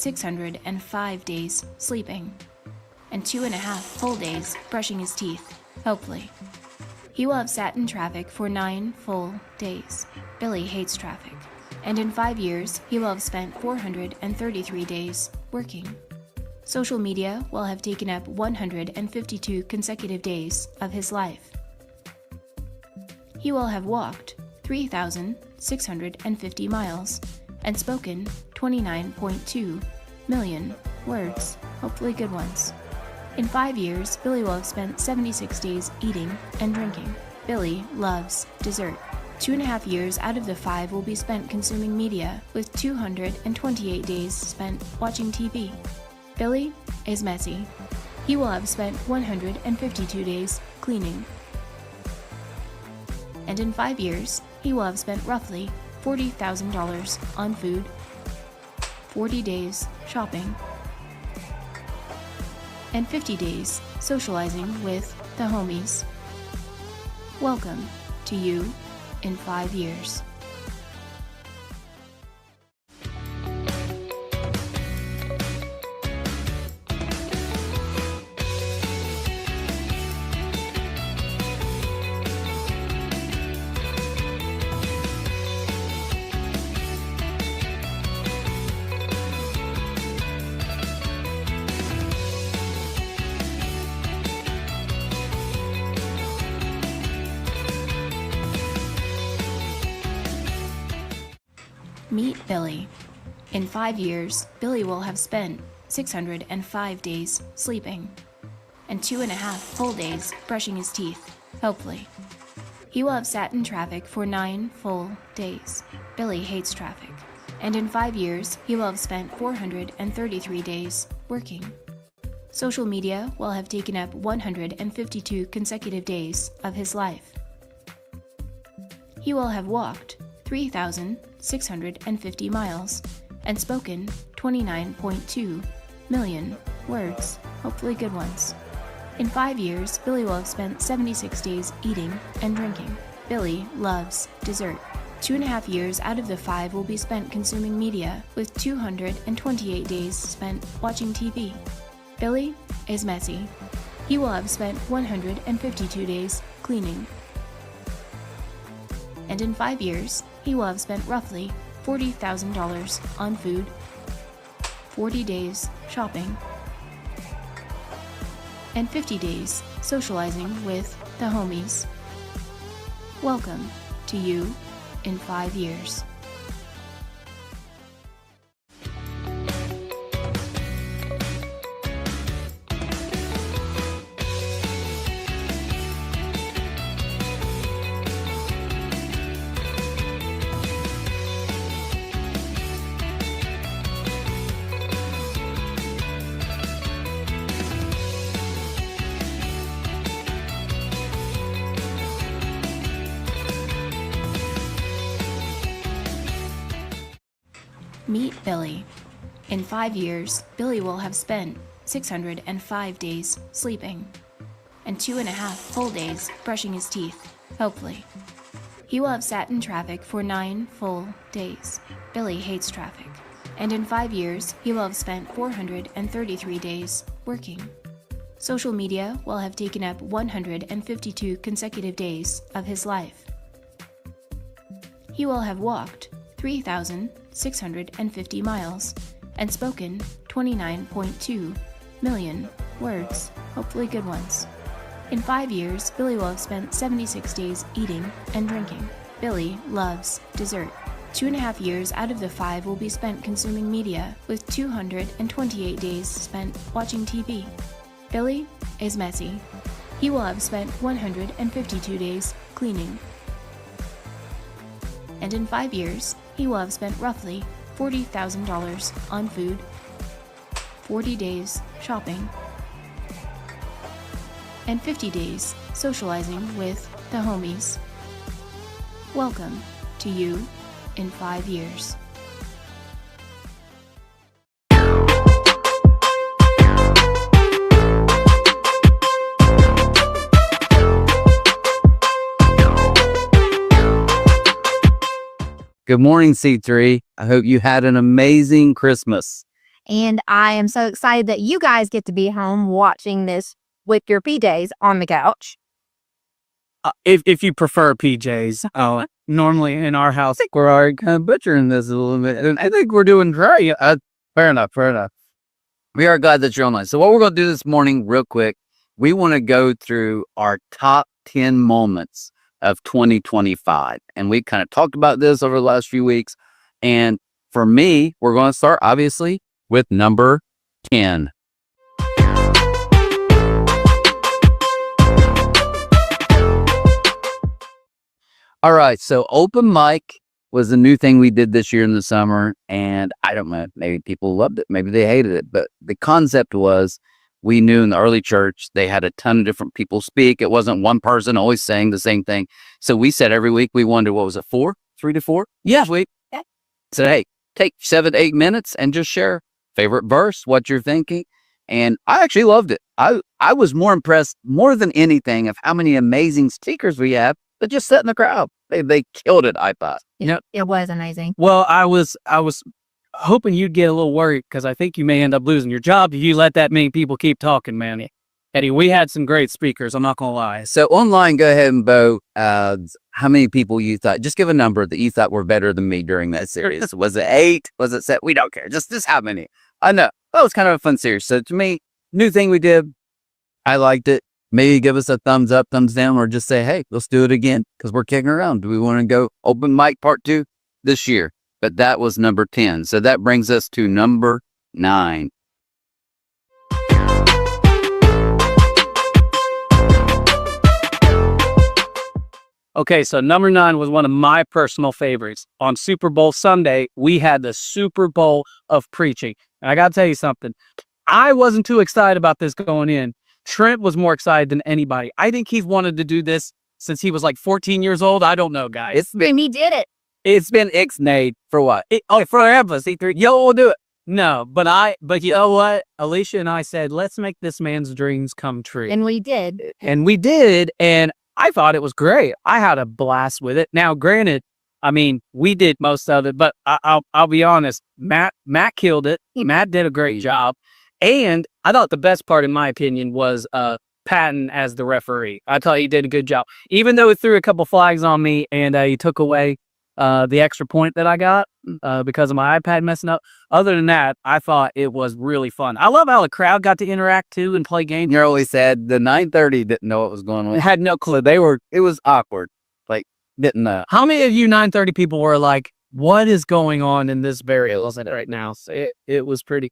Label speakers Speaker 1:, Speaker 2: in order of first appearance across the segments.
Speaker 1: 605 days sleeping, and 2.5 full days brushing his teeth, hopefully. He will have sat in traffic for 9 full days. Billy hates traffic. And in 5 years, he will have spent 433 days working. Social media will have taken up 152 consecutive days of his life. He will have walked 3,650 miles and spoken 29.2 million words, hopefully good ones. In 5 years, Billy will have spent 76 days eating and drinking. Billy loves dessert. 2.5 years out of the 5 will be spent consuming media, with 228 days spent watching TV. Billy is messy. He will have spent 152 days cleaning. And in 5 years, he will have spent roughly $40,000 on food, 40 days shopping, and 50 days socializing with the homies. Welcome to you in 5 years. Meet Billy. In 5 years, Billy will have spent 605 days sleeping, and 2.5 full days brushing his teeth, hopefully. He will have sat in traffic for 9 full days. Billy hates traffic. And in 5 years, he will have spent 433 days working. Social media will have taken up 152 consecutive days of his life. He will have walked 3,650 miles and spoken 29.2 million words, hopefully good ones. In 5 years, Billy will have spent 76 days eating and drinking. Billy loves dessert. 2.5 years out of the 5 will be spent consuming media, with 228 days spent watching TV. Billy is messy. He will have spent 152 days cleaning. And in 5 years, he will have spent roughly $40,000 on food, 40 days shopping, and 50 days socializing with the homies. Welcome to you in 5 years. Meet Billy. In 5 years, Billy will have spent 605 days sleeping, and 2.5 full days brushing his teeth, hopefully. He will have sat in traffic for 9 full days. Billy hates traffic. And in 5 years, he will have spent 433 days working. Social media will have taken up 152 consecutive days of his life. He will have walked 3,650 miles and spoken 29.2 million words, hopefully good ones. In 5 years, Billy will have spent 76 days eating and drinking. Billy loves dessert. 2.5 years out of the 5 will be spent consuming media, with 228 days spent watching TV. Billy is messy. He will have spent 152 days cleaning. And in 5 years, he will have spent roughly $40,000 on food, 40 days shopping, and 50 days socializing with the homies. Welcome to you in 5 years.
Speaker 2: Good morning, C3. I hope you had an amazing Christmas. And I am so excited that you guys get to be home watching this with your PJs on the couch.
Speaker 3: If you prefer PJs, normally in our house, we're already kind of butchering this a little bit. And I think we're doing great. Fair enough. We are glad that you're online. So what we're going to do this morning real quick, we want to go through our top 10 moments of 2025. And we kind of talked about this over the last few weeks. And for me, we're going to start obviously with number 10. All right. So open mic was a new thing we did this year in the summer. And I don't know, maybe people loved it. Maybe they hated it. But the concept was, we knew in the early church, they had a ton of different people speak. It wasn't one person always saying the same thing. So we said every week we wanted, what was it, 3 to 4? Yeah. We said, hey, take 7 to 8 minutes and just share favorite verse, what you're thinking. And I actually loved it. I was more impressed more than anything of how many amazing speakers we have that just sat in the crowd. They killed it, I thought.
Speaker 2: It was amazing.
Speaker 3: Well, I was hoping you'd get a little worried because I think you may end up losing your job if you let that many people keep talking, man. Eddie, we had some great speakers. I'm not going to lie. So online, go ahead and vote. How many people you thought, just give a number that you thought were better than me during that series. Was it 8? Was it 7? We don't care. Just how many. I know. That was kind of a fun series. So to me, new thing we did. I liked it. Maybe give us a thumbs up, thumbs down, or just say, hey, let's do it again because we're kicking around. Do we want to go open mic part 2 this year? But that was number 10. So that brings us to number 9. Okay, so number 9 was one of my personal favorites. On Super Bowl Sunday, we had the Super Bowl of preaching. And I got to tell you something. I wasn't too excited about this going in. Trent was more excited than anybody. I think he's wanted to do this since he was like 14 years old. I don't know, guys.
Speaker 2: He did it.
Speaker 3: It's been ixnayed for what? Forever. Yo, we'll do it. No, but you know what? Alicia and I said, let's make this man's dreams come true.
Speaker 2: And we did.
Speaker 3: And I thought it was great. I had a blast with it. Now, granted, I mean, we did most of it, but I'll be honest. Matt killed it. Matt did a great job. And I thought the best part, in my opinion, was Patton as the referee. I thought he did a good job. Even though he threw a couple flags on me and he took away the extra point that I got because of my iPad messing up. Other than that, I thought it was really fun. I love how the crowd got to interact too and play games. You always said the 9:30 didn't know what was going on. They had no clue. It was awkward. Like, didn't know. How many of you 9:30 people were like, what is going on in this burial right now? So it was pretty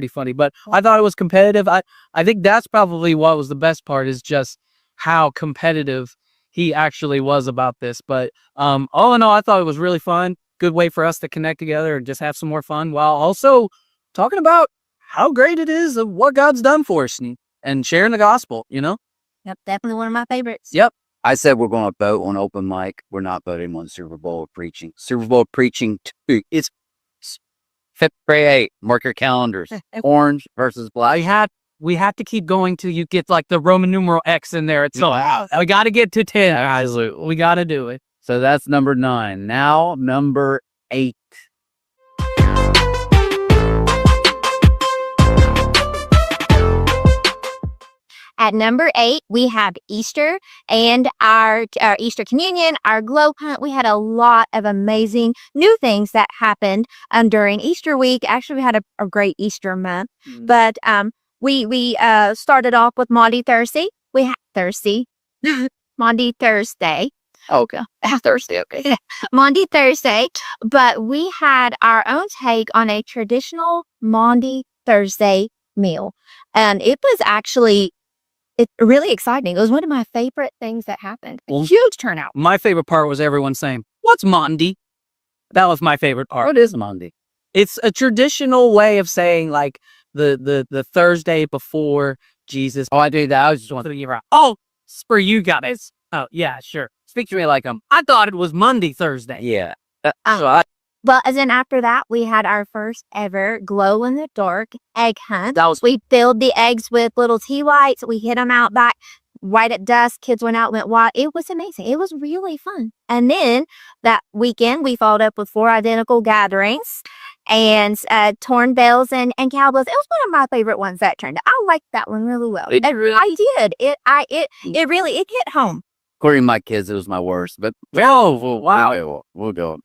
Speaker 3: funny, but I thought it was competitive. I think that's probably what was the best part, is just how competitive he actually was about this. But all in all, I thought it was really fun. Good way for us to connect together and just have some more fun while also talking about how great it is of what God's done for us and sharing the gospel,
Speaker 2: Yep, definitely one of my favorites.
Speaker 3: Yep. I said we're going to vote on open mic. We're not voting on Super Bowl preaching. Super Bowl preaching 2. It's February 8. Mark your calendars. Orange versus black. We have to keep going till you get like the Roman numeral X in there. It's we got to get to 10, guys. We got to do it. So that's number 9. Now number 8.
Speaker 2: At number 8, we have Easter and our Easter communion, our glow hunt. We had a lot of amazing new things that happened during Easter week. Actually, we had a great Easter month. But we started off with Maundy Thursday. We had Maundy Thursday.
Speaker 3: Okay. Thursday. Okay.
Speaker 2: Maundy Thursday. But we had our own take on a traditional Maundy Thursday meal. And it was actually really exciting. It was one of my favorite things that happened. Huge turnout.
Speaker 3: My favorite part was everyone saying, what's Maundy? That was my favorite part. What is Maundy? It's a traditional way of saying like the Thursday before Jesus. Oh, I do that. I was just wondering. Oh, for you guys. Oh, yeah, sure. Speak to me like I thought it was Monday, Thursday. Yeah.
Speaker 2: But then after that, we had our first ever glow-in-the-dark egg hunt. We filled the eggs with little tea lights. We hid them out back right at dusk. Kids went out, went wild. It was amazing. It was really fun. And then that weekend, we followed up with 4 identical gatherings. and torn bells and cowbells. It was one of my favorite ones that turned. I liked that one really well.
Speaker 4: It really-
Speaker 2: I did. It really hit home.
Speaker 4: According to my kids, it was my worst. But wow, we'll go.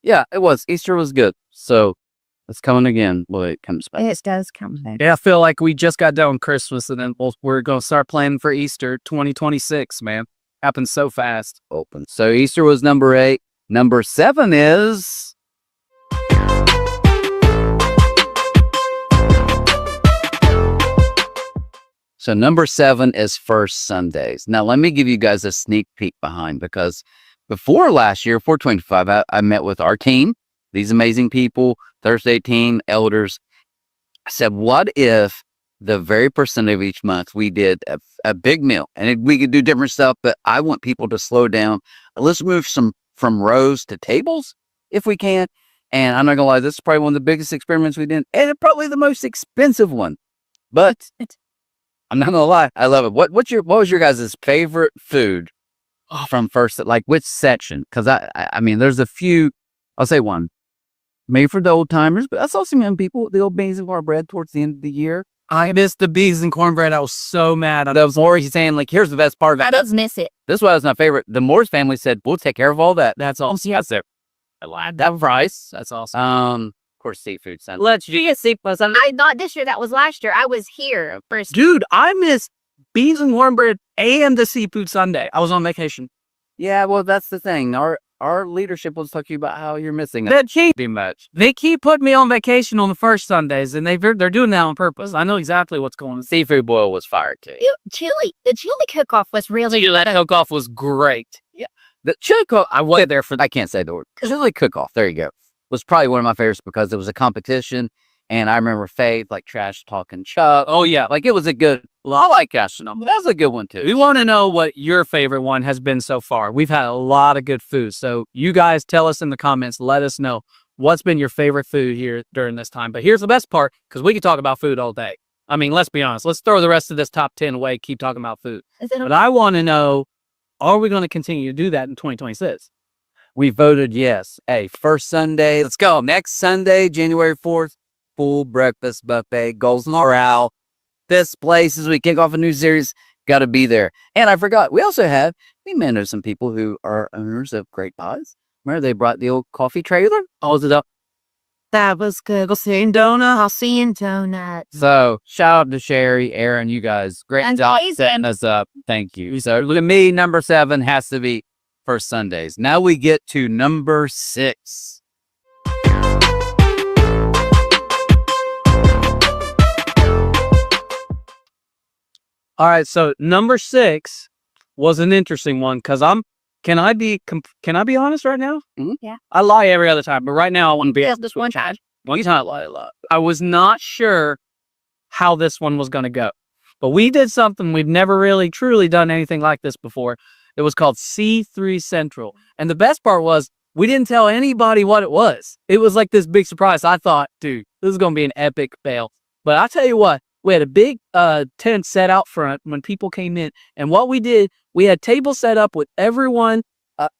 Speaker 4: Yeah, it was. Easter was good. So it's coming again. Well, it comes back.
Speaker 2: It does come back.
Speaker 3: Yeah, I feel like we just got done with Christmas and then we're going to start planning for Easter 2026, man. Happens so fast.
Speaker 4: Open. So Easter was number 8. Number 7 is So number 7 is First Sundays. Now let me give you guys a sneak peek behind, because before last year, 425, I met with our team, these amazing people, Thursday team, elders. I said, what if the very first Sunday of each month we did a big meal, and we could do different stuff, but I want people to slow down. Let's move from rows to tables if we can. And I'm not gonna lie, this is probably one of the biggest experiments we did, and probably the most expensive one. But I'm not gonna lie, I love it. What was your guys' favorite food from first? Like which section? Because I mean, there's a few. I'll say one, maybe for the old timers, but I saw some young people, the old beans and cornbread towards the end of the year.
Speaker 3: I missed the beans and cornbread. I was so mad.
Speaker 4: That was Lori saying, like, here's the best part of
Speaker 2: I
Speaker 4: it.
Speaker 2: does miss it.
Speaker 4: This was my favorite. The Moore's family said, we'll take care of all that.
Speaker 3: That's all.
Speaker 4: That's it. I lied. That price.
Speaker 3: That's awesome.
Speaker 4: Of course, seafood. Son.
Speaker 2: Let's do seafood. I not this year. That was last year. I was here first.
Speaker 3: Dude, I missed beans and cornbread and the seafood Sunday. I was on vacation.
Speaker 4: Yeah, well, that's the thing. Our leadership was talking about how you're missing it.
Speaker 3: That keep
Speaker 4: Too much.
Speaker 3: They keep putting me on vacation on the first Sundays, and they're doing that on purpose. I know exactly what's going on.
Speaker 4: Seafood boil was fire too.
Speaker 2: The chili cook-off was really
Speaker 3: That cook-off was great.
Speaker 4: Yeah, the chili cook. I was there for. I can't say the word. Chili cook off. There you go. Was probably one of my favorites because it was a competition, and I remember Faith like trash talking Chuck.
Speaker 3: Oh yeah,
Speaker 4: Like it was a good. Well, I like gastronomy. That's a good one too.
Speaker 3: we want to know what your favorite one has been so far. We've had a lot of good food, so you guys tell us in the comments. Let us know what's been your favorite food here during this time. But here's the best part, because we could talk about food all day. I mean, let's be honest. Let's throw the rest of this top 10 away. Keep talking about food. But I want to know: are we going to continue to do that in 2026?
Speaker 4: We voted yes. Hey, first Sunday. Let's go. Next Sunday, January 4th, full breakfast buffet. Goals and morale. This place, as we kick off a new series, got to be there. And I forgot, we may know some people who are owners of Great Pies. Remember they brought the old coffee trailer?
Speaker 3: Oh, is it up?
Speaker 2: That was good. I'll see you in donuts.
Speaker 4: So shout out to Sherry, Aaron, you guys. Great
Speaker 2: And
Speaker 4: job
Speaker 2: Jason.
Speaker 4: setting us up. Thank you. So look at me, number 7 has to be First Sundays. Now we get to number 6.
Speaker 3: All right, so number 6 was an interesting one because can I be honest right now?
Speaker 4: Mhm.
Speaker 2: Yeah.
Speaker 3: I lie every other time, but right now I want to be
Speaker 2: Just one time.
Speaker 3: one time I lie a lot. I was not sure how this one was going to go, but we did something we've never really truly done anything like this before. It was called C3 Central, and the best part was we didn't tell anybody what it was. It was like this big surprise. I thought, dude, this is going to be an epic fail, but I tell you what. We had a big tent set out front when people came in. And what we did, we had tables set up with everyone.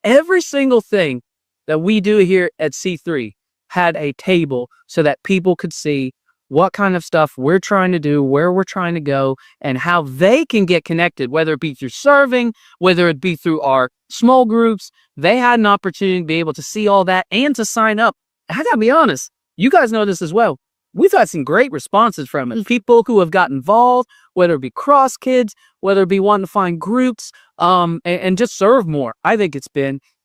Speaker 3: Every single thing that we do here at C3 had a table so that people could see what kind of stuff we're trying to do, where we're trying to go, and how they can get connected, whether it be through serving, whether it be through our small groups. They had an opportunity to be able to see all that and to sign up. I gotta be honest, you guys know this as well. We've had some great responses from it. People who have got involved, whether it be cross kids, whether it be wanting to find groups, and just serve more. I think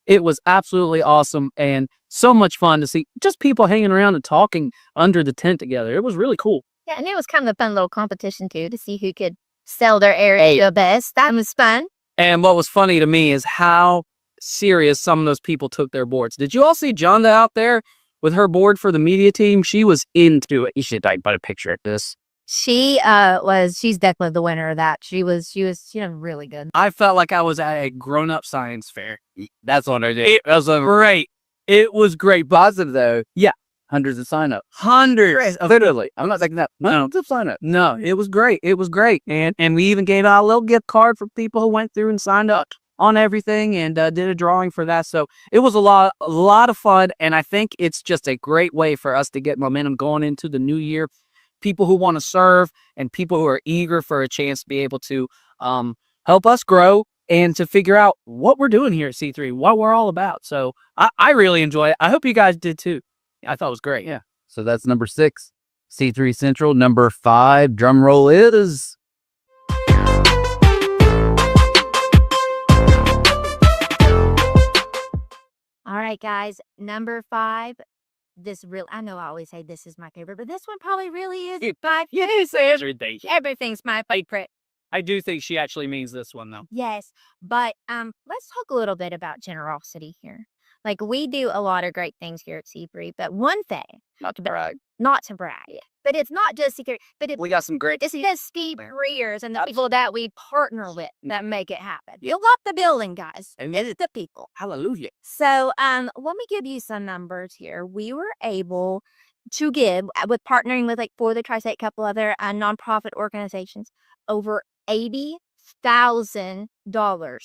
Speaker 3: it was absolutely awesome and so much fun to see just people hanging around and talking under the tent together. It was really cool.
Speaker 2: Yeah, and it was kind of a fun little competition too to see who could sell their area best. That was fun.
Speaker 3: And what was funny to me is how serious some of those people took their boards. Did you all see Jonda out there with her board for the media team? She was into it. You should put a picture of this.
Speaker 2: She's definitely the winner of that. She was really good.
Speaker 3: I felt like I was at a grown-up science fair.
Speaker 4: That's what I did.
Speaker 3: It was great. It was great.
Speaker 4: Positive though.
Speaker 3: Yeah.
Speaker 4: Hundreds of signups.
Speaker 3: Hundreds.
Speaker 4: Literally. I'm not taking that.
Speaker 3: No.
Speaker 4: Hundreds of signups.
Speaker 3: No, it was great. It was great. And we even gave out a little gift card for people who went through and signed up. on everything and did a drawing for that. So it was a lot of fun. And I think it's just a great way for us to get momentum going into the new year. People who want to serve and people who are eager for a chance to be able to help us grow and to figure out what we're doing here at C3, what we're all about. So I really enjoy it. I hope you guys did too. I thought it was great. Yeah.
Speaker 4: So that's number 6, C3 Central. Number 5, drum roll is.
Speaker 2: All right, guys. Number 5. I know I always say this is my favorite, but this one probably really is my
Speaker 3: Yes, everything.
Speaker 2: everything's my favorite.
Speaker 3: I do think she actually means this one though.
Speaker 2: Yes, but let's talk a little bit about generosity here. Like we do a lot of great things here at C3, but one thing,
Speaker 3: Not to brag.
Speaker 2: not to brag, but it's not just secret, but it's
Speaker 3: We got some great.
Speaker 2: it's just Steve Rears and the people that we partner with that make it happen. You love the building, guys.
Speaker 3: And
Speaker 2: It's the people.
Speaker 3: Hallelujah.
Speaker 2: So let me give you some numbers here. We were able to give with partnering with like For the Tri-State, a couple other nonprofit organizations, over $80,000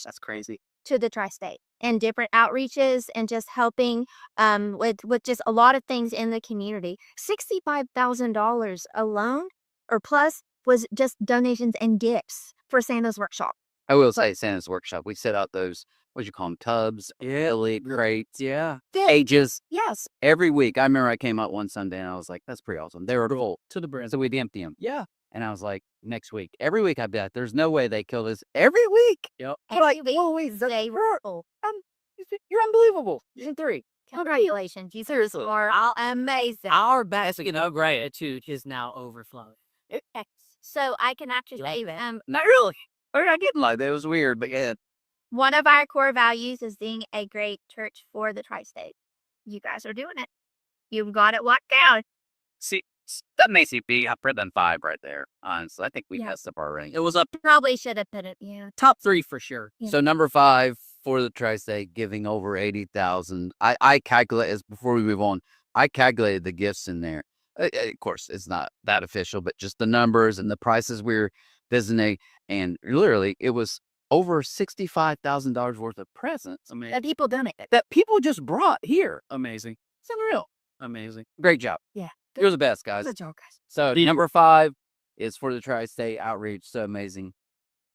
Speaker 3: That's crazy.
Speaker 2: to the Tri-State and different outreaches and just helping with just a lot of things in the community. $65,000 alone or plus was just donations and gifts for Santa's workshop.
Speaker 4: I will say Santa's workshop. We set out those, what you call them, tubs,
Speaker 3: Yeah.
Speaker 4: elite crates,
Speaker 3: Yeah.
Speaker 4: cages.
Speaker 2: Yes.
Speaker 4: Every week. I remember I came out one Sunday and I was like, that's pretty awesome. They were full.
Speaker 3: To the brand.
Speaker 4: So we'd empty them.
Speaker 3: Yeah.
Speaker 4: And I was like, next week. Every week I'd be like, there's no way they killed us. Every week.
Speaker 3: Yep.
Speaker 2: Every week they were full.
Speaker 3: You're unbelievable. Season 3.
Speaker 2: Congratulations. You
Speaker 3: Seriously.
Speaker 2: are all amazing.
Speaker 3: Our basic gratitude is now overflowing.
Speaker 2: Okay. So I can actually say
Speaker 3: Not really.
Speaker 4: Or I didn't like that. It was weird, but yeah.
Speaker 2: one of our core values is being a great church for the Tri-State. You guys are doing it. You've got it locked down.
Speaker 4: See, that makes it be upper than 5 right there. Honestly, I think we
Speaker 2: Yeah.
Speaker 4: messed up our ranking.
Speaker 3: It was up
Speaker 2: Probably should have put it. Yeah.
Speaker 3: top 3 for sure.
Speaker 2: Yeah.
Speaker 4: So number 5 for the Tri-State, giving over 80,000. I calculate as before we move on. I calculated the gifts in there. Of course, it's not that official, but just the numbers and the prices we were visiting, and literally, it was over $65,000 worth of presents
Speaker 3: Amazing.
Speaker 2: The people done it.
Speaker 4: that people just brought here.
Speaker 3: Amazing.
Speaker 4: It's unreal.
Speaker 3: Amazing.
Speaker 4: Great job.
Speaker 2: Yeah.
Speaker 4: You're the best, guys.
Speaker 2: Good job, guys.
Speaker 4: So
Speaker 3: Did-
Speaker 4: number 5 is for the Tri-State outreach. So amazing.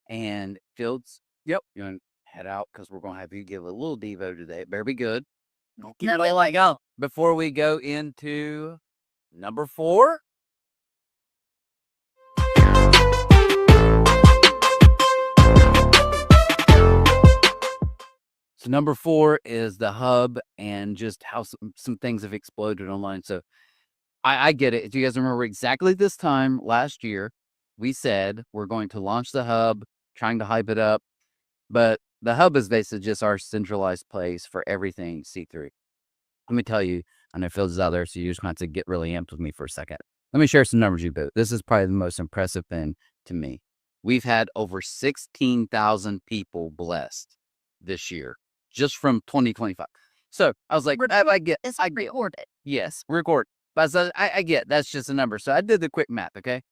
Speaker 4: And Fields,
Speaker 3: Yep.
Speaker 4: you're gonna head out because we're gonna have you give a little Devo today. It better be good.
Speaker 3: Get it like go.
Speaker 4: Before we go into number 4. So number 4 is the hub and just how some things have exploded online. So I get it. If you guys remember exactly this time last year, we said we're going to launch the hub, trying to hype it up. But the hub is basically just our centralized place for everything C3. Let me tell you, I know Phil's out there, so you just want to get really amped with me for a second. Let me share some numbers you both. This is probably the most impressive thing to me. We've had over 16,000 people blessed this year, just from 2025. So I was like, I get,
Speaker 2: It's
Speaker 4: I
Speaker 2: recorded.
Speaker 4: yes, record. But so I get that's just a number. So I did the quick math. Okay,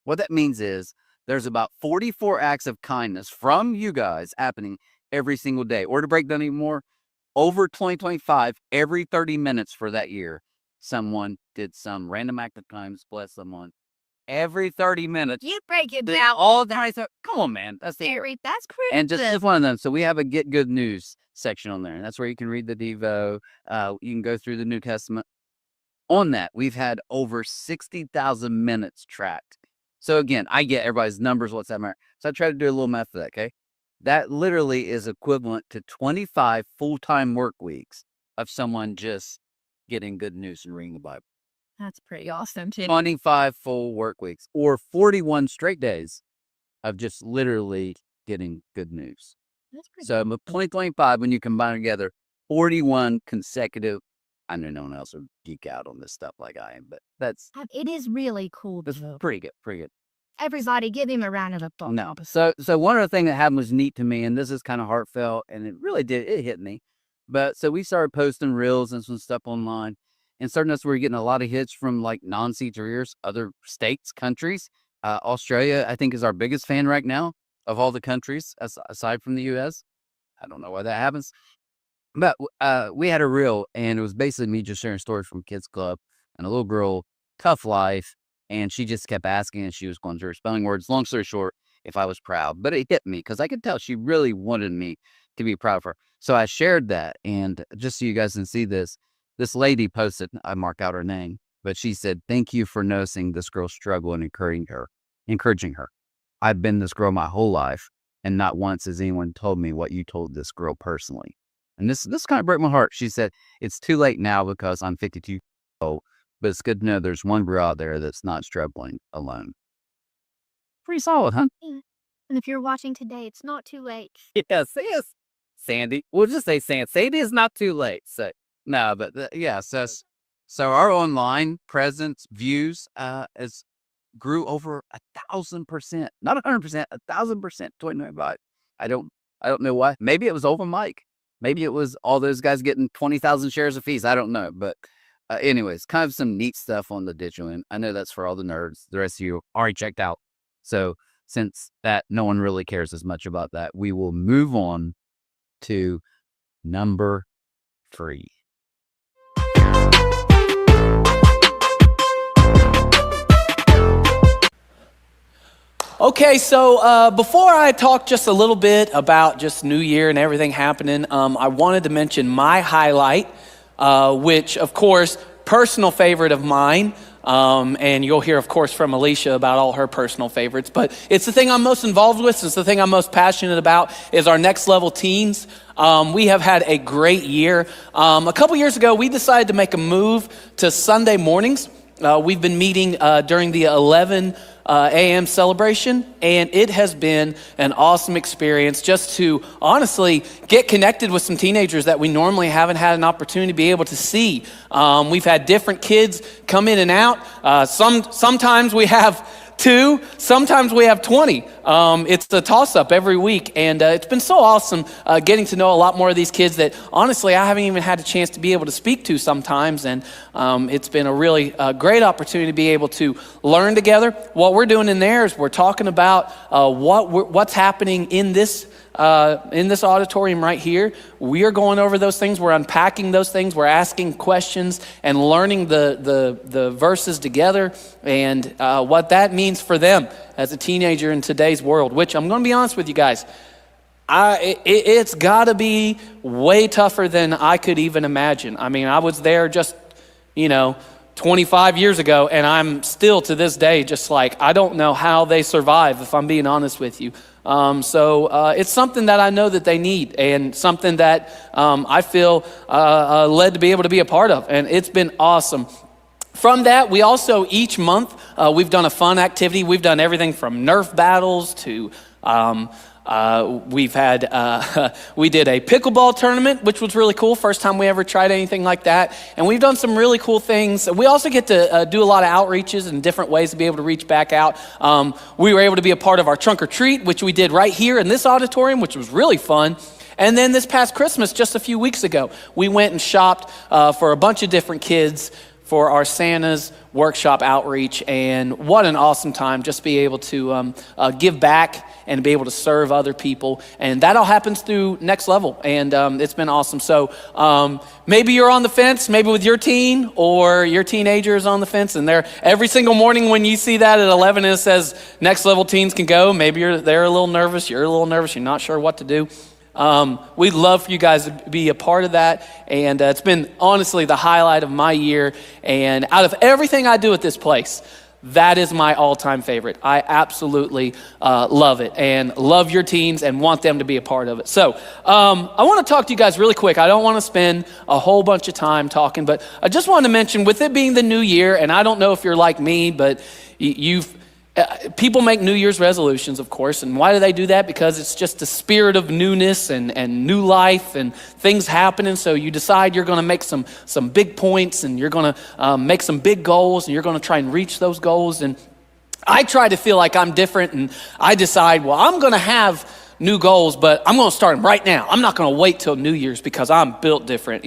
Speaker 4: what that means is there's about 44 acts of kindness from you guys happening every single day. Or to break down even more, over 2025, every 30 minutes for that year, someone did some random act of kindness, bless someone. Every 30 minutes.
Speaker 2: You break it
Speaker 4: the-
Speaker 2: down.
Speaker 4: all the time. Come on, man. That's the
Speaker 2: Terry, that's crazy.
Speaker 4: and just one of them. So we have a Get Good News section on there. And that's where you can read the Devo. You can go through the New Testament. On that, we've had over 60,000 minutes tracked. So again, I get everybody's numbers, what's that matter. So I tried to do a little math for that, okay? That literally is equivalent to 25 full-time work weeks of someone just getting good news and reading the Bible.
Speaker 2: That's pretty awesome, too.
Speaker 4: 25 full work weeks or 41 straight days of just literally getting good news.
Speaker 2: That's pretty
Speaker 4: So 2025, when you combine together 41 consecutive, I know no one else would geek out on this stuff like I am, but that's
Speaker 2: It is really cool,
Speaker 4: that's
Speaker 2: though.
Speaker 4: pretty good, pretty good.
Speaker 2: Everybody, give him a round of applause.
Speaker 4: No, so one other thing that happened was neat to me, and this is kind of heartfelt, and it hit me. But so we started posting reels and some stuff online, and certain us we were getting a lot of hits from like non-C3ers, other states, countries. Australia, I think, is our biggest fan right now of all the countries aside from the U.S. I don't know why that happens. But we had a reel, and it was basically me just sharing stories from Kids Club, and a little girl, tough life, and she just kept asking, and she was going through her spelling words. Long story short, if I was proud, but it hit me because I could tell she really wanted me to be proud of her. So I shared that, and just so you guys can see this, this lady posted, I mark out her name, but she said, "Thank you for noticing this girl's struggle and encouraging her. I've been this girl my whole life, and not once has anyone told me what you told this girl personally." And this kind of broke my heart. She said, "It's too late now because I'm 52 years old, but it's good to know there's one girl out there that's not struggling alone." Pretty solid, huh?
Speaker 2: Yeah. And if you're watching today, it's not too late.
Speaker 3: Yes, yes. Sandy. We'll just say Sandy. Sandy is not too late. So
Speaker 4: No, but yeah, so our online presence views is grew over 1,000%, not 100%, 1,000%. 2025. I don't know why. Maybe it was over Mike. Maybe it was all those guys getting 20,000 shares of fees. I don't know, but anyways, kind of some neat stuff on the digital end. I know that's for all the nerds. The rest of you already checked out. So since that no one really cares as much about that, we will move on to number 3.
Speaker 3: Okay, so before I talk just a little bit about just New Year and everything happening, I wanted to mention my highlight, which, of course, personal favorite of mine, and you'll hear, of course, from Alicia about all her personal favorites, but it's the thing I'm most involved with, it's the thing I'm most passionate about, is our Next Level Teens. We have had a great year. A couple years ago, we decided to make a move to Sunday mornings. We've been meeting during the 11 a.m. celebration, and it has been an awesome experience just to honestly get connected with some teenagers that we normally haven't had an opportunity to be able to see. We've had different kids come in and out. Sometimes we have 2, sometimes we have 20. It's a toss-up every week, and it's been so awesome getting to know a lot more of these kids that honestly I haven't even had a chance to be able to speak to sometimes, and it's been a really great opportunity to be able to learn together. What we're doing in there is we're talking about what's happening in this auditorium right here. We are going over those things. We're unpacking those things. We're asking questions and learning the verses together and what that means for them as a teenager in today's world, which I'm going to be honest with you guys, it's got to be way tougher than I could even imagine. I mean, I was there just, 25 years ago, and I'm still to this day just like, I don't know how they survive, if I'm being honest with you. So it's something that I know that they need, and something that I feel led to be able to be a part of, and it's been awesome. From that, we also, each month, we've done a fun activity. We've done everything from Nerf battles to we've had, we did a pickleball tournament, which was really cool. First time we ever tried anything like that. And we've done some really cool things. We also get to do a lot of outreaches and different ways to be able to reach back out. We were able to be a part of our trunk or treat, which we did right here in this auditorium, which was really fun. And then this past Christmas, just a few weeks ago, we went and shopped for a bunch of different kids for our Santa's workshop outreach, and what an awesome time just to be able to give back and be able to serve other people, and that all happens through Next Level, and it's been awesome. So maybe you're on the fence, maybe with your teen or your teenager is on the fence, and they're every single morning when you see that at 11 and it says Next Level Teens can go, maybe they're a little nervous, you're a little nervous, you're not sure what to do. We'd love for you guys to be a part of that, and it's been honestly the highlight of my year, and out of everything I do at this place, that is my all-time favorite. I absolutely love it and love your teens and want them to be a part of it. So I want to talk to you guys really quick. I don't want to spend a whole bunch of time talking, but I just wanted to mention, with it being the new year, and I don't know if you're like me, but people make New Year's resolutions, of course, and why do they do that? Because it's just the spirit of newness and new life and things happening. So you decide you're going to make some big points, and you're going to make some big goals, and you're going to try and reach those goals. And I try to feel like I'm different, and I decide, well, I'm going to have new goals, but I'm going to start them right now. I'm not going to wait till New Year's because I'm built different,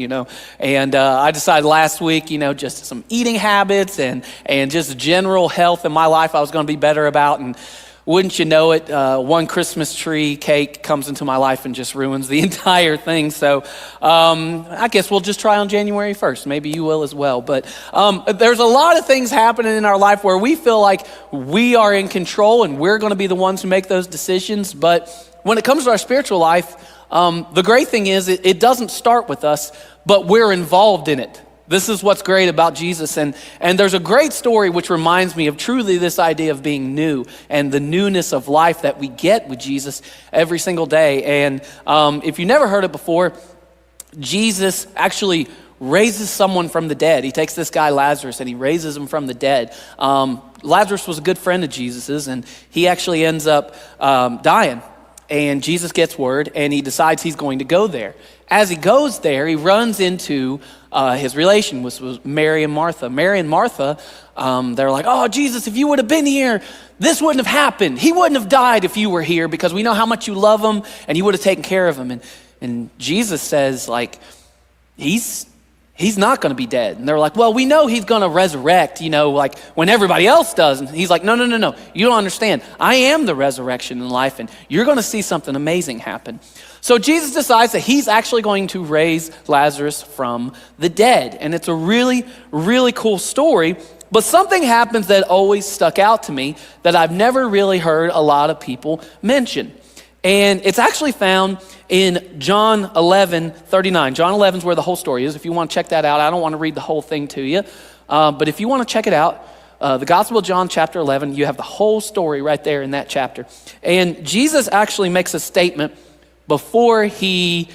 Speaker 3: And I decided last week, just some eating habits and just general health in my life I was going to be better about. And
Speaker 5: wouldn't you know it, one Christmas tree cake comes into my life and just ruins the entire thing. So I guess we'll just try on January 1st. Maybe you will as well. But there's a lot of things happening in our life where we feel like we are in control and we're going to be the ones who make those decisions. But when it comes to our spiritual life, the great thing is it doesn't start with us, but we're involved in it. This is what's great about Jesus. And there's a great story which reminds me of truly this idea of being new and the newness of life that we get with Jesus every single day. And if you never heard it before, Jesus actually raises someone from the dead. He takes this guy Lazarus and he raises him from the dead. Lazarus was a good friend of Jesus's, and he actually ends up dying. And Jesus gets word and he decides he's going to go there. As he goes there, he runs into his relation, which was Mary and Martha. Mary and Martha, they're like, oh, Jesus, if you would have been here, this wouldn't have happened. He wouldn't have died if you were here because we know how much you love him and you would have taken care of him. And Jesus says, like, he's not going to be dead. And they're like, well, we know he's going to resurrect, like when everybody else does. And he's like, no, you don't understand. I am the resurrection and life, and you're going to see something amazing happen. So Jesus decides that he's actually going to raise Lazarus from the dead. And it's a really, really cool story. But something happens that always stuck out to me that I've never really heard a lot of people mention. And it's actually found in John 11:39. John 11 is where the whole story is. If you want to check that out, I don't want to read the whole thing to you. But if you want to check it out, the Gospel of John chapter 11, you have the whole story right there in that chapter. And Jesus actually makes a statement before he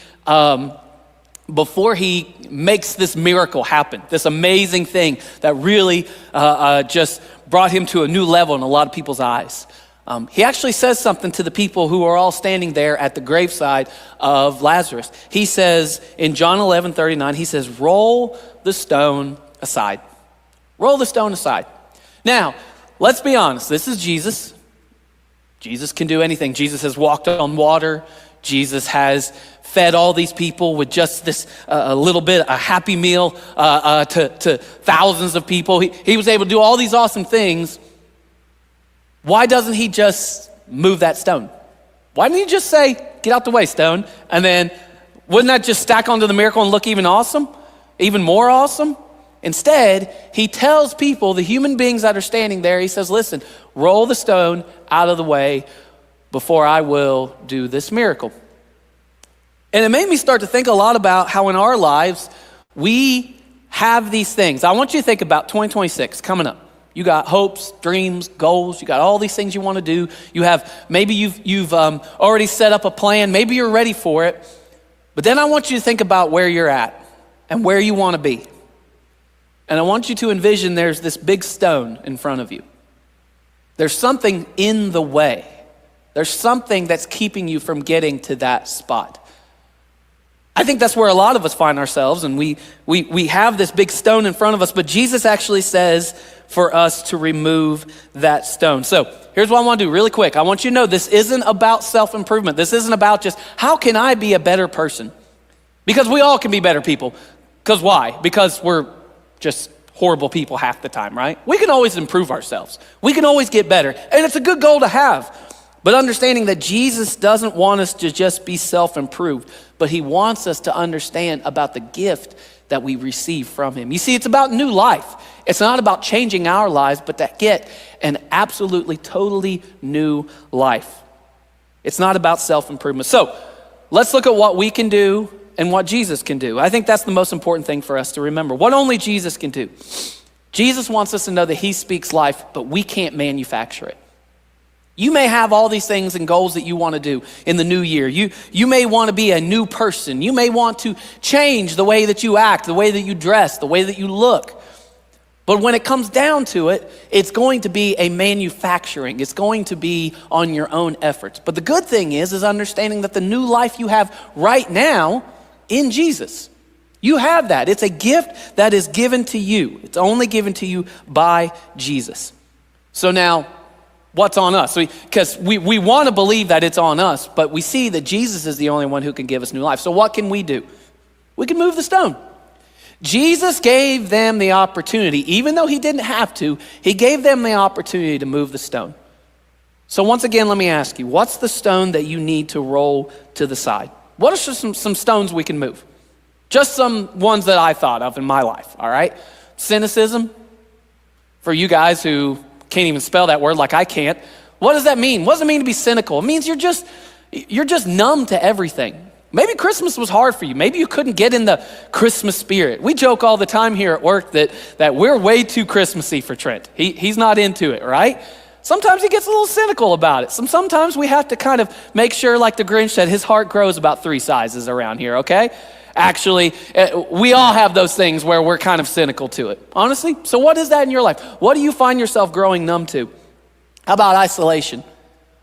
Speaker 5: makes this miracle happen, this amazing thing that really just brought him to a new level in a lot of people's eyes. He actually says something to the people who are all standing there at the graveside of Lazarus. He says in John 11:39, he says, roll the stone aside. Roll the stone aside. Now, let's be honest. This is Jesus. Jesus can do anything. Jesus has walked on water. Jesus has fed all these people with just this a little bit, a happy meal to thousands of people. He was able to do all these awesome things. Why doesn't he just move that stone? Why didn't he just say, get out the way, stone? And then wouldn't that just stack onto the miracle and look even awesome? Even more awesome? Instead, he tells people, the human beings that are standing there, he says, listen, roll the stone out of the way before I will do this miracle. And it made me start to think a lot about how in our lives, we have these things. I want you to think about 2026 coming up. You got hopes, dreams, goals. You got all these things you want to do. You have, maybe you've already set up a plan. Maybe you're ready for it. But then I want you to think about where you're at and where you want to be. And I want you to envision there's this big stone in front of you. There's something in the way. There's something that's keeping you from getting to that spot. I think that's where a lot of us find ourselves, and we have this big stone in front of us, but Jesus actually says for us to remove that stone. So here's what I want to do really quick. I want you to know this isn't about self-improvement. This isn't about just, how can I be a better person? Because we all can be better people. Because why? Because we're just horrible people half the time, right? We can always improve ourselves. We can always get better. And it's a good goal to have. But understanding that Jesus doesn't want us to just be self-improved, but he wants us to understand about the gift that we receive from him. You see, it's about new life. It's not about changing our lives, but to get an absolutely, totally new life. It's not about self-improvement. So let's look at what we can do and what Jesus can do. I think that's the most important thing for us to remember. What only Jesus can do. Jesus wants us to know that he speaks life, but we can't manufacture it. You may have all these things and goals that you want to do in the new year. You may want to be a new person. You may want to change the way that you act, the way that you dress, the way that you look. But when it comes down to it, it's going to be a manufacturing. It's going to be on your own efforts. But the good thing is understanding that the new life you have right now in Jesus, you have that. It's a gift that is given to you. It's only given to you by Jesus. So now, what's on us? Because we want to believe that it's on us, but we see that Jesus is the only one who can give us new life. So what can we do? We can move the stone. Jesus gave them the opportunity, even though he didn't have to, he gave them the opportunity to move the stone. So once again, let me ask you, what's the stone that you need to roll to the side? What are some stones we can move? Just some ones that I thought of in my life, all right? Cynicism, for you guys who can't even spell that word like I can't. What does that mean? What does it mean to be cynical? It means you're just numb to everything. Maybe Christmas was hard for you. Maybe you couldn't get in the Christmas spirit. We joke all the time here at work that we're way too Christmassy for Trent. He's not into it, right? Sometimes he gets a little cynical about it. Sometimes we have to kind of make sure, like the Grinch said, his heart grows about 3 sizes around here, okay? Actually, we all have those things where we're kind of cynical to it, honestly. So what is that in your life? What do you find yourself growing numb to? How about isolation?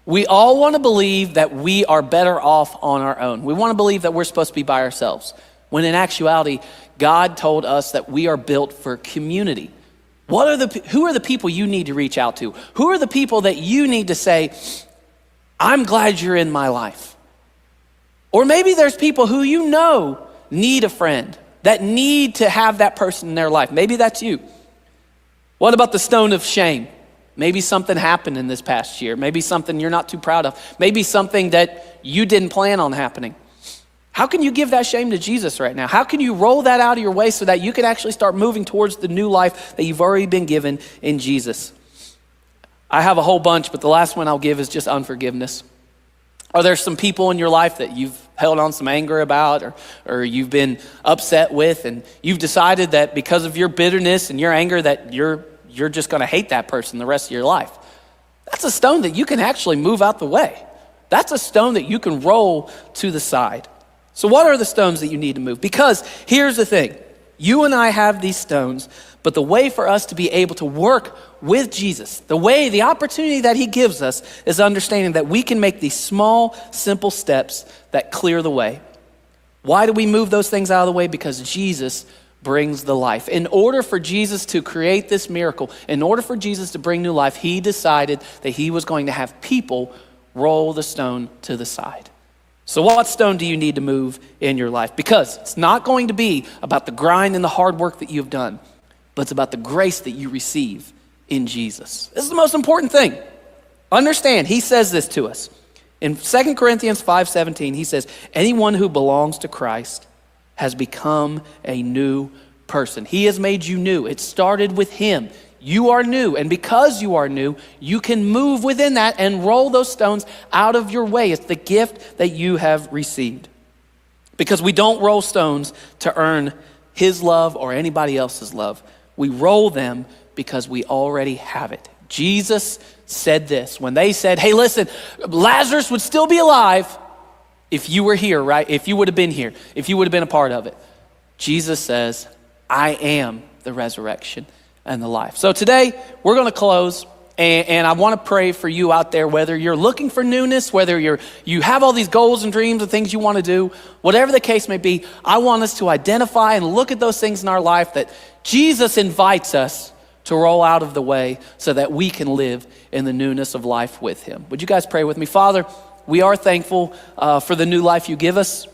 Speaker 5: We all want to believe that we are better off on our own. We want to believe that we're supposed to be by ourselves, when in actuality, God told us that we are built for community. Who are the people you need to reach out to? Who are the people that you need to say, I'm glad you're in my life? Or maybe there's people who you know need a friend, that need to have that person in their life. Maybe that's you. What about the stone of shame? Maybe something happened in this past year. Maybe something you're not too proud of. Maybe something that you didn't plan on happening. How can you give that shame to Jesus right now? How can you roll that out of your way so that you can actually start moving towards the new life that you've already been given in Jesus? I have a whole bunch, but the last one I'll give is just unforgiveness. Are there some people in your life that you've held on some anger about or you've been upset with, and you've decided that because of your bitterness and your anger that you're just going to hate that person the rest of your life? That's a stone that you can actually move out the way. That's a stone that you can roll to the side. So what are the stones that you need to move? Because here's the thing. You and I have these stones, but the way for us to be able to work with Jesus, the opportunity that he gives us is understanding that we can make these small, simple steps that clear the way. Why do we move those things out of the way? Because Jesus brings the life. In order for Jesus to create this miracle, in order for Jesus to bring new life, he decided that he was going to have people roll the stone to the side. So what stone do you need to move in your life? Because it's not going to be about the grind and the hard work that you've done, but it's about the grace that you receive in Jesus. This is the most important thing. Understand, he says this to us. In 2 Corinthians 5:17, he says, anyone who belongs to Christ has become a new person. He has made you new. It started with him. You are new, and because you are new, you can move within that and roll those stones out of your way. It's the gift that you have received. Because we don't roll stones to earn his love or anybody else's love. We roll them because we already have it. Jesus said this when they said, hey, listen, Lazarus would still be alive if you were here, right? If you would have been here, if you would have been a part of it. Jesus says, I am the resurrection and the life. So today we're going to close, and I want to pray for you out there, whether you're looking for newness, whether you have all these goals and dreams and things you want to do, whatever the case may be. I want us to identify and look at those things in our life that Jesus invites us to roll out of the way so that we can live in the newness of life with him. Would you guys pray with me? Father, we are thankful for the new life you give us.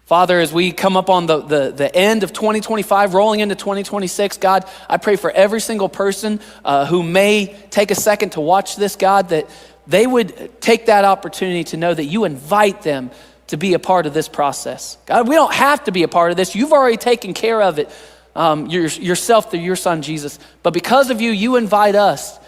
Speaker 5: Father, as we come up on the end of 2025, rolling into 2026, God, I pray for every single person who may take a second to watch this, God, that they would take that opportunity to know that you invite them to be a part of this process. God, we don't have to be a part of this. You've already taken care of it yourself through your son, Jesus. But because of you, you invite us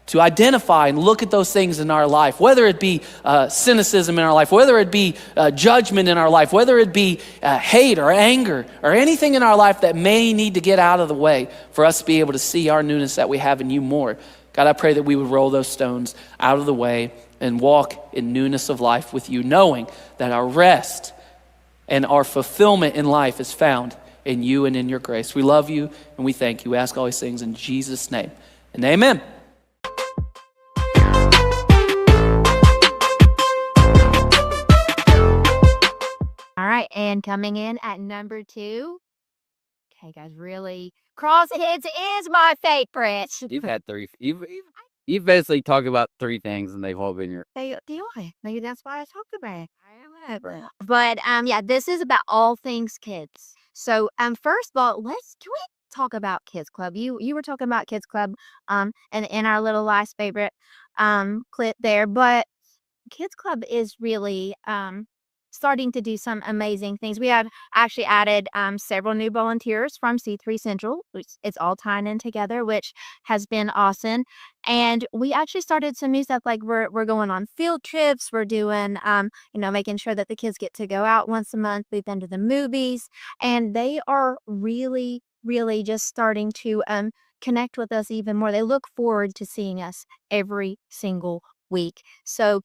Speaker 5: to identify and look at those things in our life, whether it be cynicism in our life, whether it be judgment in our life, whether it be hate or anger or anything in our life that may need to get out of the way for us to be able to see our newness that we have in you more. God, I pray that we would roll those stones out of the way and walk in newness of life with you, knowing that our rest and our fulfillment in life is found in you and in your grace. We love you and we thank you. We ask all these things in Jesus' name, and amen.
Speaker 2: All right, and coming in at number 2. Okay, guys, really, crossheads is my favorite.
Speaker 4: You've had 3. You've basically talked about 3 things, and they've all been your.
Speaker 2: They are. Maybe that's why I talked about it. I don't know. But yeah, this is about all things kids. So first of all, let's talk about Kids Club. You were talking about Kids Club, and in our little last favorite clip there, but Kids Club is really starting to do some amazing things. We have actually added several new volunteers from C3 Central, which it's all tying in together, which has been awesome. And we actually started some new stuff like we're going on field trips. We're doing making sure that the kids get to go out once a month. We've been to the movies, and they are really, really just starting to connect with us even more. They look forward to seeing us every single week. So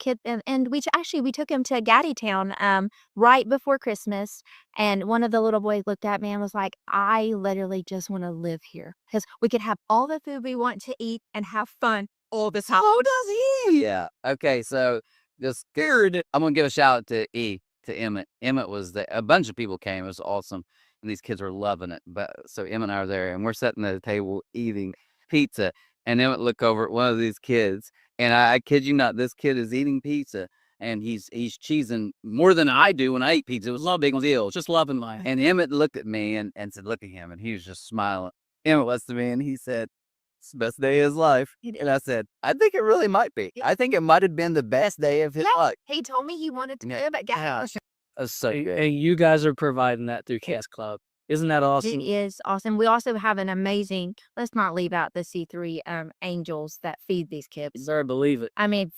Speaker 2: and we took him to Gaddytown right before Christmas, and one of the little boys looked at me and was like, I literally just want to live here because we could have all the food we want to eat and have fun all the time.
Speaker 4: Oh, does he? Yeah. Okay. So just scared. I'm gonna give a shout out to Emmett. Emmett was there. A bunch of people came. It was awesome, and these kids were loving it. But so Emmett and I are there, and we're sitting at the table eating pizza, and Emmett look over at one of these kids, and I kid you not, this kid is eating pizza, and he's cheesing more than I do when I eat pizza. It was a big deal.
Speaker 3: Just loving life.
Speaker 4: And Emmett looked at me and said, "Look at him," and he was just smiling. Emmett was to me, and he said, "It's the best day of his life." And I said, "I think it really might be. I think it might have been the best day of his life."
Speaker 2: He told me he wanted to
Speaker 4: Yeah.
Speaker 2: live at Gaddytown.
Speaker 4: That's so good.
Speaker 3: And you guys are providing that through Kids Club. Isn't that awesome?
Speaker 2: It is awesome. We also have an amazing, let's not leave out the C3 angels that feed these kids.
Speaker 3: Sir, believe it.
Speaker 2: I mean,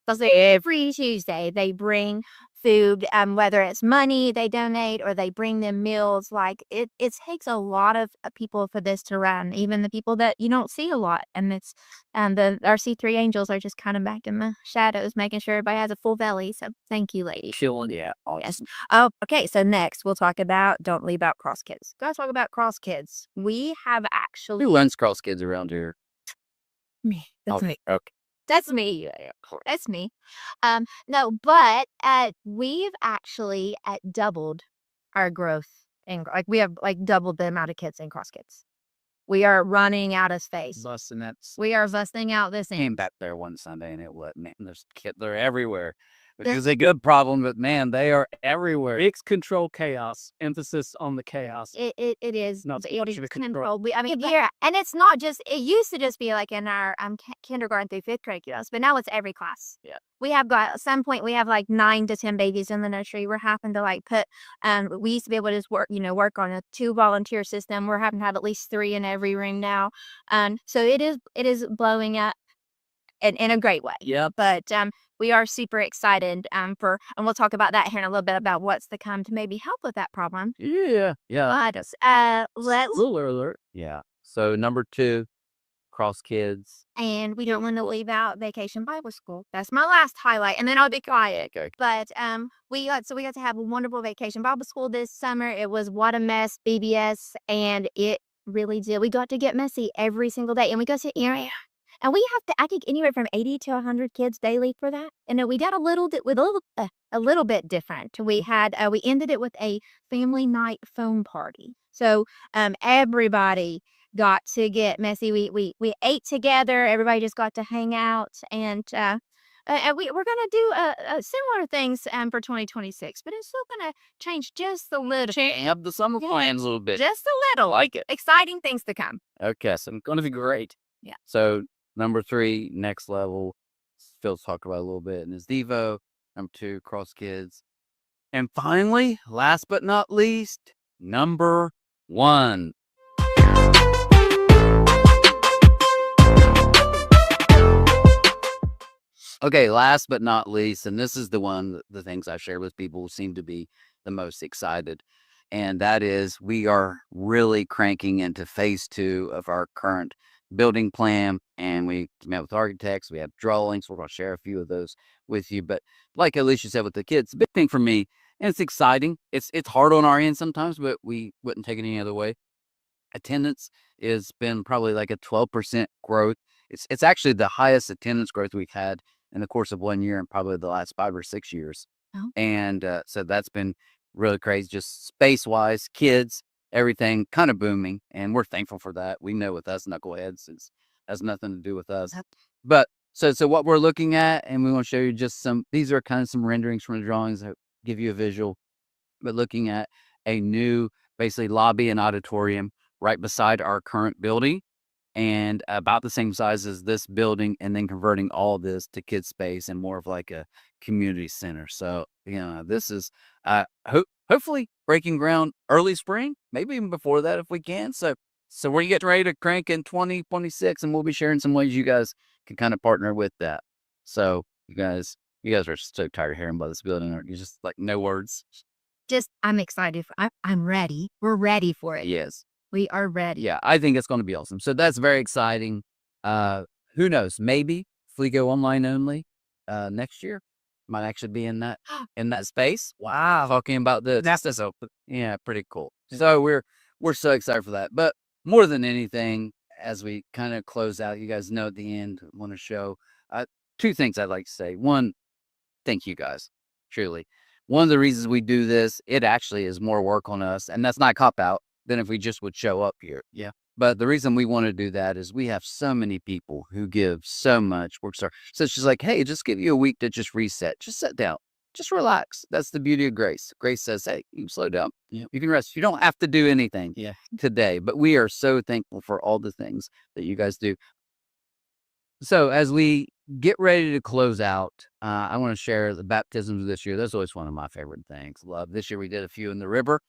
Speaker 2: every Tuesday they bring food, whether it's money they donate or they bring them meals. Like it takes a lot of people for this to run, even the people that you don't see a lot. And it's our C3 angels are just kind of back in the shadows, making sure everybody has a full belly. So thank you, ladies.
Speaker 3: Chilling. Yeah.
Speaker 2: Yes. Oh, okay. So next we'll talk about don't leave out Cross Kids. Gotta talk about Cross Kids. We have actually
Speaker 4: Who learns Cross Kids around here?
Speaker 2: me. That's me.
Speaker 4: Okay.
Speaker 2: That's me. That's me. No, but we've actually doubled our growth and we have doubled the amount of kids in Cross Kids. We are running out of space.
Speaker 3: Busting that.
Speaker 2: We are busting out this
Speaker 4: Came
Speaker 2: end.
Speaker 4: back there one Sunday and it was, man, there's kids, they're everywhere. Which is a good problem, but man, they are everywhere.
Speaker 3: Mix control chaos. Emphasis on the chaos.
Speaker 2: It is.
Speaker 3: Not
Speaker 2: It is
Speaker 3: to control.
Speaker 2: controlled. I mean, here, and it's not just. It used to just be like in our kindergarten through fifth grade class, but now it's every class.
Speaker 3: Yeah.
Speaker 2: We have got at some point we have like 9 to 10 babies in the nursery. We're having to put. We used to be able to just work on a 2 volunteer system. We're having to have at least 3 in every room now. So it is blowing up in a great way.
Speaker 3: Yep.
Speaker 2: But we are super excited and we'll talk about that here in a little bit about what's to come to maybe help with that problem.
Speaker 4: Yeah. Yeah.
Speaker 2: But let's
Speaker 3: Ruler alert.
Speaker 4: Yeah. So number 2, Cross Kids.
Speaker 2: and we don't want to leave out Vacation Bible School. That's my last highlight, and then I'll be quiet.
Speaker 4: Okay.
Speaker 2: But we got to have a wonderful Vacation Bible School this summer. It was what a mess BBS, and it really did. We got to get messy every single day, and we go to area. And we have to, I think, anywhere from 80 to 100 kids daily for that. And then we got a little bit different. We ended it with a family night phone party. So everybody got to get messy. We ate together. Everybody just got to hang out, and we're gonna do similar things for 2026, but it's still gonna change just a little.
Speaker 4: Amp the summer plans a little bit.
Speaker 2: Just a little.
Speaker 4: Like it.
Speaker 2: Exciting things to come.
Speaker 4: Okay. So
Speaker 3: Gonna be great.
Speaker 4: So number 3, Next Level. Phil's talked about a little bit in his Devo. Number 2, Cross Kids. And finally, last but not least, number 1. Okay, last but not least, and this is the things I share with people who seem to be the most excited. And that is we are really cranking into phase 2 of our current building plan. And we met with architects, we have drawings. We're going to share a few of those with you. But like Alicia said with the kids, the big thing for me, and it's exciting. It's hard on our end sometimes, but we wouldn't take it any other way. Attendance has been probably like a 12% growth. It's actually the highest attendance growth we've had in the course of 1 year and probably the last 5 or 6 years.
Speaker 2: Oh.
Speaker 4: And so that's been really crazy, just space-wise, kids, everything kind of booming. And we're thankful for that. We know with us knuckleheads, it has nothing to do with us.
Speaker 2: Yep.
Speaker 4: But so what we're looking at, and we want to show you just these are kind of some renderings from the drawings that give you a visual, but looking at a new, basically, lobby and auditorium right beside our current building and about the same size as this building, and then converting all of this to kids space and more of like a community center. So, this is hopefully breaking ground early spring, maybe even before that if we can. So we're getting ready to crank in 2026, and we'll be sharing some ways you guys can kind of partner with that. So you guys are so tired of hearing about this building, aren't you? Just like no words.
Speaker 2: I'm excited. I'm ready. We're ready for it.
Speaker 4: Yes.
Speaker 2: We are ready.
Speaker 4: Yeah, I think it's going to be awesome. So that's very exciting. Who knows? Maybe if we go online only next year, might actually be in that space. Wow, talking about this.
Speaker 3: That's so
Speaker 4: Yeah, pretty cool. So we're so excited for that. But more than anything, as we kind of close out, you guys know at the end, I want to show two things I'd like to say. One, thank you guys, truly. One of the reasons we do this, it actually is more work on us, and that's not a cop out than if we just would show up here.
Speaker 3: Yeah.
Speaker 4: But the reason we want to do that is we have so many people who give so much work. So it's just like, hey, just give you a week to just reset. Just sit down. Just relax. That's the beauty of grace. Grace says, hey, you can slow down.
Speaker 3: Yeah.
Speaker 4: You can rest. You don't have to do anything
Speaker 3: Yeah.
Speaker 4: today. But we are so thankful for all the things that you guys do. So as we get ready to close out, I want to share the baptisms this year. That's always one of my favorite things. Love. This year we did a few in the river.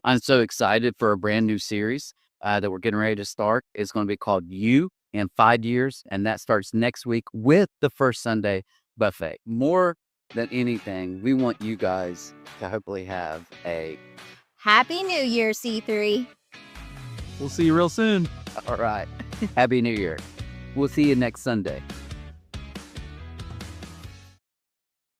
Speaker 4: I'm so excited for a brand new series that we're getting ready to start. It's going to be called You in 5 Years, and that starts next week with the First Sunday Buffet. More than anything, we want you guys to hopefully have a
Speaker 2: Happy New Year, C3.
Speaker 3: We'll see you real soon.
Speaker 4: all right. Happy New Year. We'll see you next Sunday.